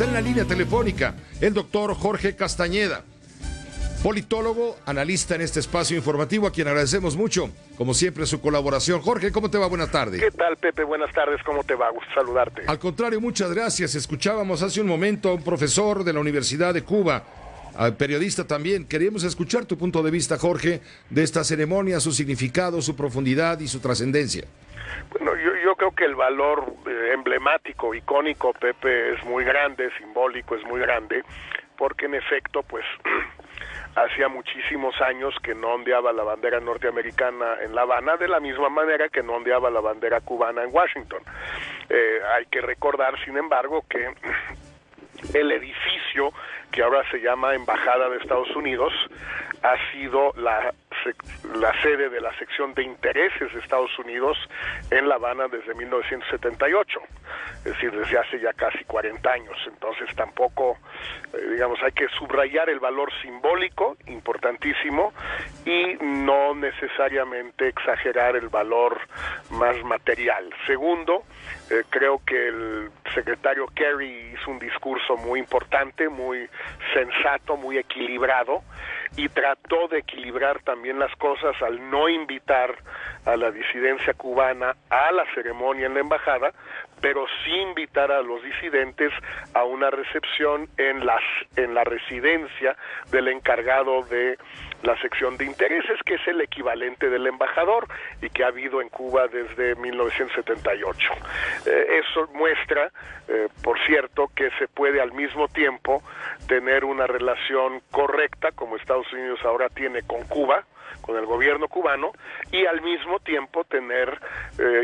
está en la línea telefónica el doctor Jorge Castañeda, politólogo, analista en este espacio informativo, a quien agradecemos mucho, como siempre, su colaboración. Jorge, ¿cómo te va? Buenas tardes. ¿Qué tal, Pepe? Buenas tardes, ¿cómo te va? Gusto saludarte. Al contrario, muchas gracias. Escuchábamos hace un momento a un profesor de la Universidad de Cuba, periodista también. Queríamos escuchar tu punto de vista, Jorge, de esta ceremonia, su significado, su profundidad y su trascendencia. Bueno, yo creo que el valor emblemático, icónico, Pepe, es muy grande, simbólico, es muy grande, porque en efecto, pues, hacía muchísimos años que no ondeaba la bandera norteamericana en La Habana, de la misma manera que no ondeaba la bandera cubana en Washington. Hay que recordar, sin embargo, que el edificio que ahora se llama Embajada de Estados Unidos ha sido la sede de la sección de intereses de Estados Unidos en La Habana desde 1978, es decir, desde hace ya casi 40 años. Entonces tampoco, digamos, hay que subrayar el valor simbólico, importantísimo, y no necesariamente exagerar el valor más material. Segundo, creo que el secretario Kerry hizo un discurso muy importante, muy sensato, muy equilibrado, y trató de equilibrar también las cosas al no invitar a la disidencia cubana a la ceremonia en la embajada, pero sí invitar a los disidentes a una recepción en la residencia del encargado de la sección de intereses, que es el equivalente del embajador y que ha habido en Cuba desde 1978. Eso muestra, por cierto, que se puede al mismo tiempo tener una relación correcta, como Estados Unidos ahora tiene con Cuba, con el gobierno cubano, y al mismo tiempo tener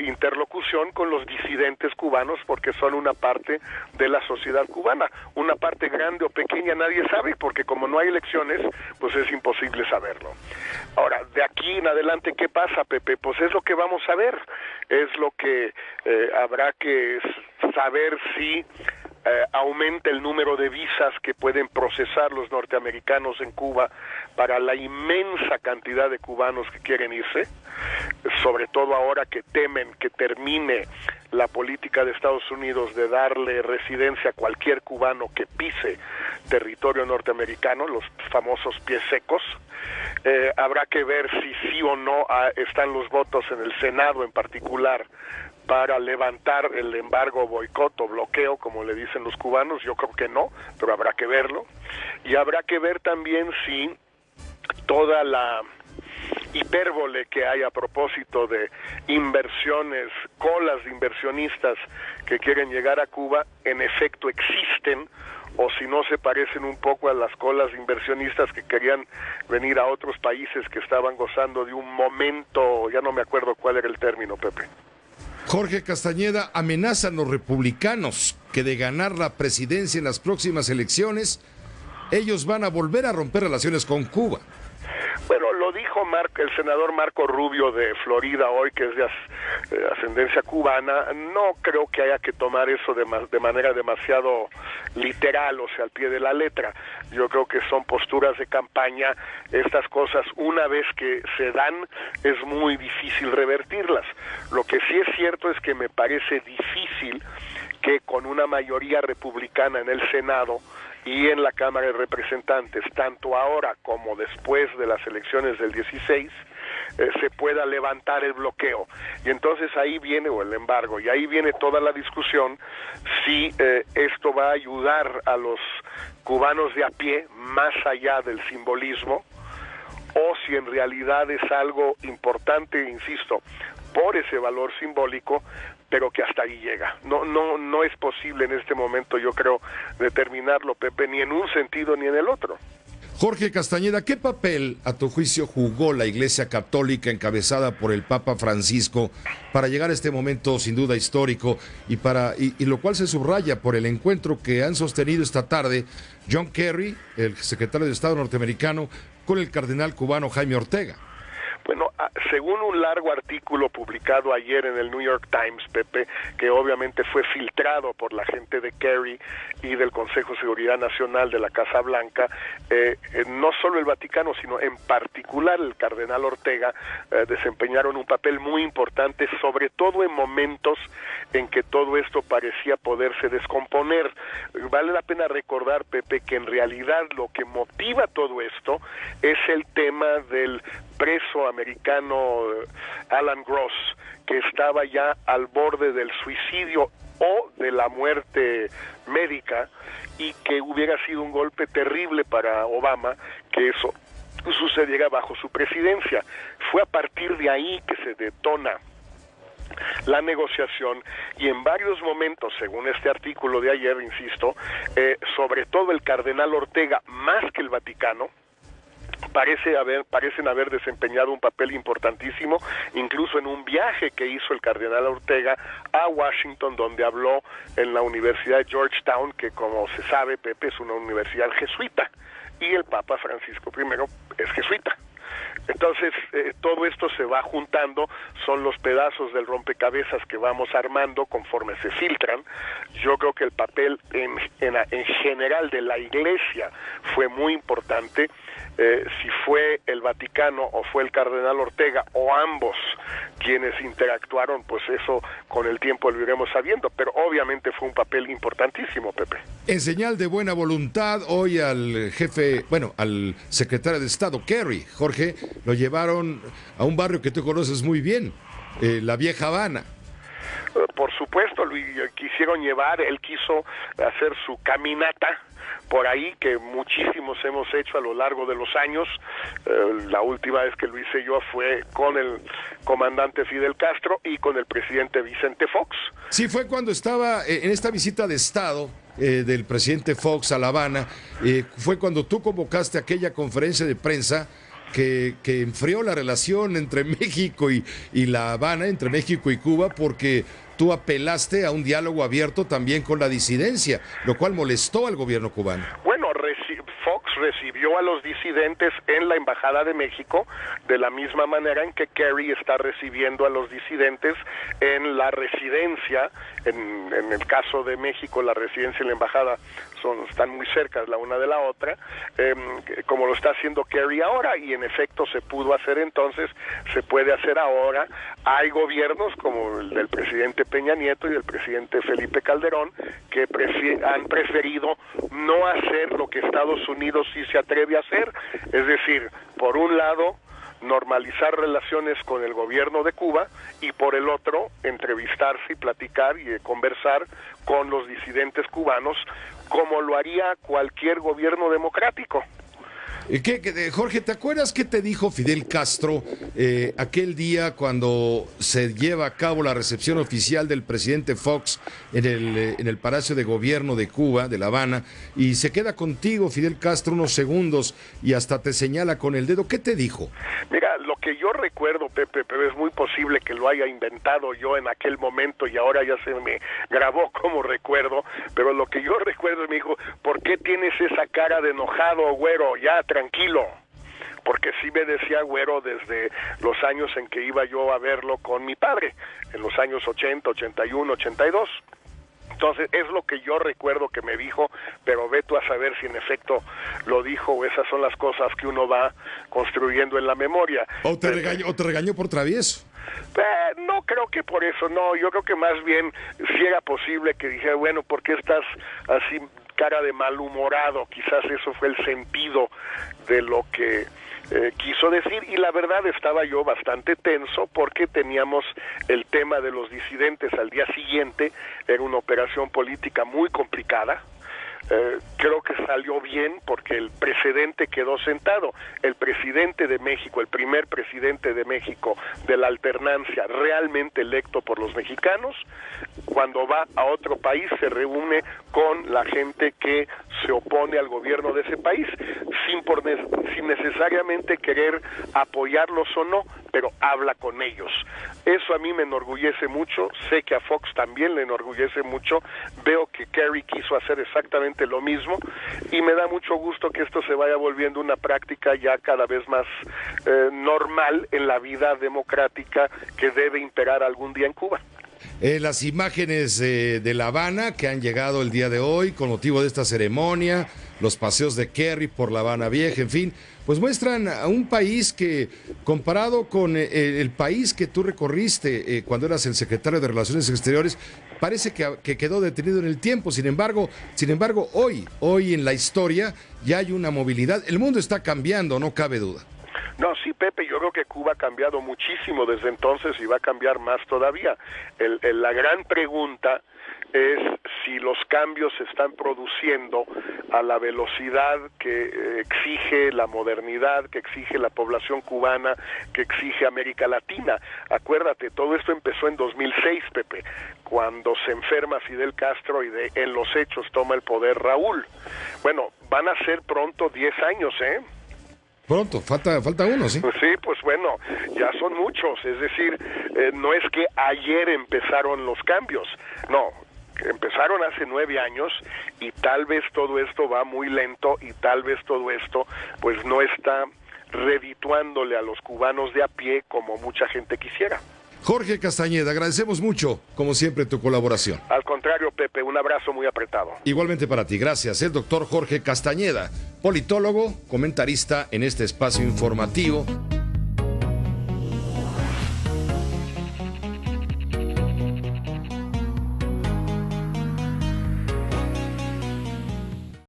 interlocución con los disidentes cubanos, porque son una parte de la sociedad cubana, una parte grande o pequeña nadie sabe, porque como no hay elecciones, pues es imposible saberlo. Ahora, de aquí en adelante, ¿qué pasa, Pepe? Pues es lo que vamos a ver, es lo que habrá que saber si aumenta el número de visas que pueden procesar los norteamericanos en Cuba para la inmensa cantidad de cubanos que quieren irse, sobre todo ahora que temen que termine la política de Estados Unidos de darle residencia a cualquier cubano que pise territorio norteamericano, los famosos pies secos. Habrá que ver si sí o no están los votos en el Senado en particular para levantar el embargo, boicot o bloqueo, como le dicen los cubanos. Yo creo que no, pero habrá que verlo. Y habrá que ver también si toda la hipérbole que hay a propósito de inversiones, colas de inversionistas que quieren llegar a Cuba, en efecto existen, o si no se parecen un poco a las colas de inversionistas que querían venir a otros países que estaban gozando de un momento, ya no me acuerdo cuál era el término, Pepe. Jorge Castañeda, amenazan los republicanos que de ganar la presidencia en las próximas elecciones, ellos van a volver a romper relaciones con Cuba. Bueno, lo dijo el senador Marco Rubio de Florida hoy, que es de ascendencia cubana. No creo que haya que tomar eso de manera demasiado literal, o sea, al pie de la letra. Yo creo que son posturas de campaña. Estas cosas, una vez que se dan, es muy difícil revertirlas. Lo que sí es cierto es que me parece difícil que con una mayoría republicana en el Senado y en la Cámara de Representantes, tanto ahora como después de las elecciones del 16, se pueda levantar el bloqueo. Y entonces ahí viene, o el embargo, y ahí viene toda la discusión si esto va a ayudar a los cubanos de a pie, más allá del simbolismo, o si en realidad es algo importante, insisto, por ese valor simbólico, pero que hasta ahí llega. No es posible en este momento, yo creo, determinarlo, Pepe, ni en un sentido ni en el otro. Jorge Castañeda, ¿qué papel, a tu juicio, jugó la Iglesia Católica encabezada por el Papa Francisco para llegar a este momento sin duda histórico y lo cual se subraya por el encuentro que han sostenido esta tarde John Kerry, el secretario de Estado norteamericano, con el cardenal cubano Jaime Ortega? Bueno, según un largo artículo publicado ayer en el New York Times, Pepe, que obviamente fue filtrado por la gente de Kerry y del Consejo de Seguridad Nacional de la Casa Blanca, no solo el Vaticano, sino en particular el cardenal Ortega, desempeñaron un papel muy importante, sobre todo en momentos en que todo esto parecía poderse descomponer. Vale la pena recordar, Pepe, que en realidad lo que motiva todo esto es el tema del preso americano Alan Gross, que estaba ya al borde del suicidio o de la muerte médica, y que hubiera sido un golpe terrible para Obama que eso sucediera bajo su presidencia. Fue a partir de ahí que se detona la negociación, y en varios momentos, según este artículo de ayer, sobre todo el cardenal Ortega, más que el Vaticano, parecen haber desempeñado un papel importantísimo, incluso en un viaje que hizo el cardenal Ortega a Washington, donde habló en la Universidad de Georgetown, que, como se sabe, Pepe, es una universidad jesuita, y el Papa Francisco I es jesuita. Entonces, todo esto se va juntando, son los pedazos del rompecabezas que vamos armando conforme se filtran. Yo creo que el papel en general de la Iglesia fue muy importante. Si fue el Vaticano o fue el cardenal Ortega o ambos quienes interactuaron, pues eso con el tiempo lo iremos sabiendo, pero obviamente fue un papel importantísimo, Pepe. En señal de buena voluntad, hoy al al secretario de Estado, Kerry, Jorge, lo llevaron a un barrio que tú conoces muy bien, la Vieja Habana. Por supuesto, lo quisieron llevar, él quiso hacer su caminata por ahí, que muchísimos hemos hecho a lo largo de los años. La última vez que lo hice yo fue con el comandante Fidel Castro y con el presidente Vicente Fox. Sí, fue cuando estaba en esta visita de Estado del presidente Fox a La Habana, fue cuando tú convocaste aquella conferencia de prensa que enfrió la relación entre México y La Habana, entre México y Cuba, porque tú apelaste a un diálogo abierto también con la disidencia, lo cual molestó al gobierno cubano. Bueno, Fox recibió a los disidentes en la Embajada de México, de la misma manera en que Kerry está recibiendo a los disidentes en la residencia. En el caso de México, la residencia y la embajada están muy cerca la una de la otra, como lo está haciendo Kerry ahora, y en efecto se pudo hacer entonces, se puede hacer ahora. Hay gobiernos como el del presidente Peña Nieto y del presidente Felipe Calderón que han preferido no hacer lo que Estados Unidos sí se atreve a hacer, es decir, por un lado, normalizar relaciones con el gobierno de Cuba, y por el otro, entrevistarse y platicar y conversar con los disidentes cubanos, como lo haría cualquier gobierno democrático. Jorge, ¿te acuerdas qué te dijo Fidel Castro aquel día cuando se lleva a cabo la recepción oficial del presidente Fox en el Palacio de Gobierno de Cuba, de La Habana, y se queda contigo Fidel Castro unos segundos y hasta te señala con el dedo? ¿Qué te dijo? Mira, lo que yo recuerdo, Pepe, pero es muy posible que lo haya inventado yo en aquel momento y ahora ya se me grabó como recuerdo, pero lo que yo recuerdo me dijo: ¿por qué tienes esa cara de enojado, güero? Ya, tranquilo. Porque sí me decía güero desde los años en que iba yo a verlo con mi padre, en los años 80, 81, 82. Entonces, es lo que yo recuerdo que me dijo, pero ve tú a saber si en efecto lo dijo, o esas son las cosas que uno va construyendo en la memoria. ¿O te regañó por travieso? No creo que por eso, no. Yo creo que más bien si era posible que dijera, bueno, ¿por qué estás así cara de malhumorado? Quizás eso fue el sentido de lo que quiso decir, y la verdad estaba yo bastante tenso porque teníamos el tema de los disidentes al día siguiente. Era una operación política muy complicada. Creo que salió bien porque el precedente quedó sentado. El presidente de México, el primer presidente de México de la alternancia realmente electo por los mexicanos, cuando va a otro país se reúne con la gente que se opone al gobierno de ese país, sin necesariamente querer apoyarlos o no, pero habla con ellos. Eso a mí me enorgullece mucho, sé que a Fox también le enorgullece mucho, veo que Kerry quiso hacer exactamente lo mismo y me da mucho gusto que esto se vaya volviendo una práctica ya cada vez más normal en la vida democrática que debe imperar algún día en Cuba. Las imágenes de La Habana que han llegado el día de hoy con motivo de esta ceremonia, los paseos de Kerry por La Habana Vieja, en fin, pues muestran a un país que, comparado con el país que tú recorriste cuando eras el secretario de Relaciones Exteriores, parece que quedó detenido en el tiempo. Sin embargo, hoy en la historia ya hay una movilidad. El mundo está cambiando, no cabe duda. No, sí, Pepe, yo creo que Cuba ha cambiado muchísimo desde entonces y va a cambiar más todavía. La gran pregunta es si los cambios se están produciendo a la velocidad que exige la modernidad, que exige la población cubana, que exige América Latina. Acuérdate, todo esto empezó en 2006, Pepe, cuando se enferma Fidel Castro y en los hechos toma el poder Raúl. Bueno, van a ser pronto 10 años, ¿eh? Pronto, falta uno, ¿sí? Sí, pues bueno, ya son muchos, es decir, no es que ayer empezaron los cambios, no, empezaron hace 9 años y tal vez todo esto va muy lento y tal vez todo esto pues no está redituándole a los cubanos de a pie como mucha gente quisiera. Jorge Castañeda, agradecemos mucho, como siempre, tu colaboración. Al contrario, Pepe, un abrazo muy apretado. Igualmente para ti, gracias. El doctor Jorge Castañeda, politólogo, comentarista en este espacio informativo